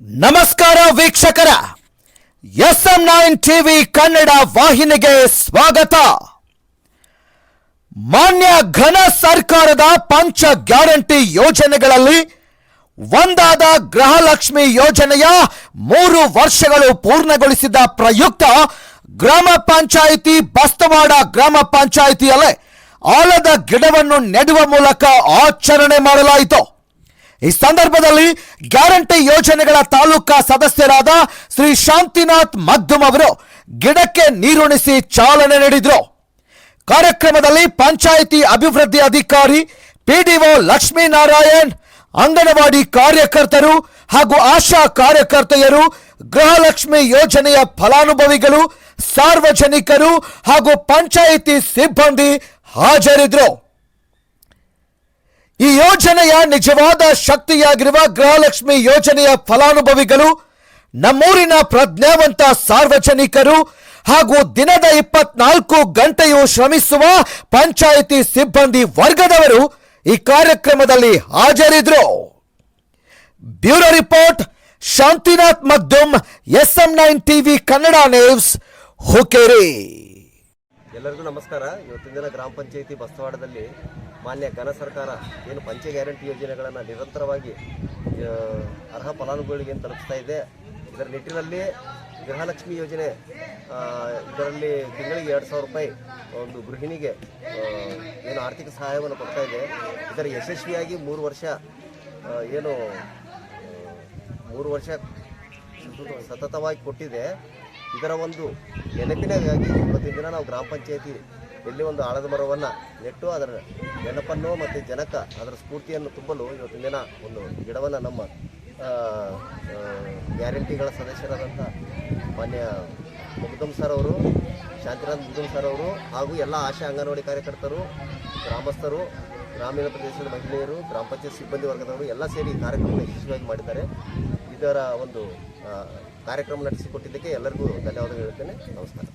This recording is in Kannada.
ನಮಸ್ಕಾರ ವೀಕ್ಷಕರ SM9 ಟಿವಿ ಕನ್ನಡ ವಾಹಿನಿಗೆ ಸ್ವಾಗತ. ಮಾನ್ಯ ಘನ ಸರ್ಕಾರದ ಪಂಚ ಗ್ಯಾರಂಟಿ ಯೋಜನೆಗಳಲ್ಲಿ ಒಂದಾದ ಗೃಹಲಕ್ಷ್ಮಿ ಯೋಜನೆಯ 3 ವರ್ಷಗಳು ಪೂರ್ಣಗೊಳಿಸಿದ ಪ್ರಯುಕ್ತ ಗ್ರಾಮ ಪಂಚಾಯಿತಿ ಬಸ್ತವಾಡ ಗ್ರಾಮ ಪಂಚಾಯಿತಿಯಲ್ಲಿ ಆಲದ ಗಿಡವನ್ನು ನೆಡುವ ಮೂಲಕ ಆಚರಣೆ ಮಾಡಲಾಯಿತು. ಈ ಸಂದರ್ಭದಲ್ಲಿ ಗ್ಯಾರಂಟಿ ಯೋಜನೆಗಳ ತಾಲೂಕಾ ಸದಸ್ಯರಾದ ಶ್ರೀ ಶಾಂತಿನಾಥ್ ಮಗ್ದುಮ್ ಅವರು ಗಿಡಕ್ಕೆ ನೀರುಣಿಸಿ ಚಾಲನೆ ನೀಡಿದರು. ಕಾರ್ಯಕ್ರಮದಲ್ಲಿ ಪಂಚಾಯಿತಿ ಅಭಿವೃದ್ಧಿ ಅಧಿಕಾರಿ PDO ಲಕ್ಷ್ಮೀನಾರಾಯಣ್, ಅಂಗನವಾಡಿ ಕಾರ್ಯಕರ್ತರು ಹಾಗೂ ಆಶಾ ಕಾರ್ಯಕರ್ತೆಯರು, ಗೃಹಲಕ್ಷ್ಮಿ ಯೋಜನೆಯ ಫಲಾನುಭವಿಗಳು, ಸಾರ್ವಜನಿಕರು ಹಾಗೂ ಪಂಚಾಯಿತಿ ಸಿಬ್ಬಂದಿ ಹಾಜರಿದ್ದರು. ಈ ಯೋಜನೆಯ ನಿಜವಾದ ಶಕ್ತಿಯಾಗಿರುವ ಗೃಹಲಕ್ಷ್ಮಿ ಯೋಜನೆಯ ಫಲಾನುಭವಿಗಳು, ನಮ್ಮೂರಿನ ಪ್ರಜ್ಞಾವಂತ ಸಾರ್ವಜನಿಕರು ಹಾಗೂ ದಿನದ 24 ಗಂಟೆಯೂ ಶ್ರಮಿಸುವ ಪಂಚಾಯಿತಿ ಸಿಬ್ಬಂದಿ ವರ್ಗದವರು ಈ ಕಾರ್ಯಕ್ರಮದಲ್ಲಿ ಹಾಜರಿದ್ದರು. Bureau report, Shantinath Magdum, SM9 TV Kannada news, Hukkeri. ಎಲ್ಲರಿಗೂ ನಮಸ್ಕಾರ. ಇವತ್ತಿನ ದಿನ ಗ್ರಾಮ ಪಂಚಾಯಿತಿ ಬಸ್ತವಾಡದಲ್ಲಿ ಮಾನ್ಯ ಘನ ಸರ್ಕಾರ ಏನು ಪಂಚ ಗ್ಯಾರಂಟಿ ಯೋಜನೆಗಳನ್ನು ನಿರಂತರವಾಗಿ ಅರ್ಹ ಫಲಾನುಭವಿಗಳಿಗೆ ತಲುಪಿಸ್ತಾ ಇದೆ. ಇದರ ನಿಟ್ಟಿನಲ್ಲಿ ಗೃಹಲಕ್ಷ್ಮಿ ಯೋಜನೆ, ಇದರಲ್ಲಿ ತಿಂಗಳಿಗೆ 2,000 ರೂಪಾಯಿ ಒಂದು ಗೃಹಿಣಿಗೆ ಏನು ಆರ್ಥಿಕ ಸಹಾಯವನ್ನು ಕೊಡ್ತಾ ಇದೆ. ಇದರ ಯಶಸ್ವಿಯಾಗಿ 3 ವರ್ಷ ಸತತವಾಗಿ ಕೊಟ್ಟಿದೆ. ಇದರ ಒಂದು ನೆನಪಿನಾಗಿ ಇವತ್ತಿನ ದಿನ ನಾವು ಗ್ರಾಮ ಪಂಚಾಯಿತಿ ಎಲ್ಲಿ ಒಂದು ಆಲದ ಮರವನ್ನು ನೆಟ್ಟು ಅದರ ನೆನಪನ್ನು ಮತ್ತು ಜನಕ್ಕೆ ಅದರ ಸ್ಫೂರ್ತಿಯನ್ನು ತುಂಬಲು ಇವತ್ತಿನ ದಿನ ಒಂದು ಗಿಡವನ್ನು ನಮ್ಮ ಗ್ಯಾರಂಟಿಗಳ ಸದಸ್ಯರಾದಂಥ ಮಾನ್ಯ ಮಗ್ದುಮ್ ಸರ್ ಅವರು, ಶಾಂತಿನಾಥ್ ಮಗ್ದುಮ್ ಸರ್ ಅವರು ಹಾಗೂ ಎಲ್ಲ ಆಶಾ ಅಂಗನವಾಡಿ ಕಾರ್ಯಕರ್ತರು, ಗ್ರಾಮಸ್ಥರು, ಗ್ರಾಮೀಣ ಪ್ರದೇಶದ ಮಹಿಳೆಯರು, ಗ್ರಾಮ ಪಂಚಾಯತ್ ಸಿಬ್ಬಂದಿ ವರ್ಗದವರು ಎಲ್ಲ ಸೇರಿ ಕಾರ್ಯಕ್ರಮವನ್ನು ಯಶಸ್ವಿಯಾಗಿ ಮಾಡಿದ್ದಾರೆ. ಇದರ ಒಂದು ಕಾರ್ಯಕ್ರಮ ನಡೆಸಿಕೊಟ್ಟಿದ್ದಕ್ಕೆ ಎಲ್ಲರಿಗೂ ಧನ್ಯವಾದಗಳು ಹೇಳ್ತೇನೆ. ನಮಸ್ಕಾರ.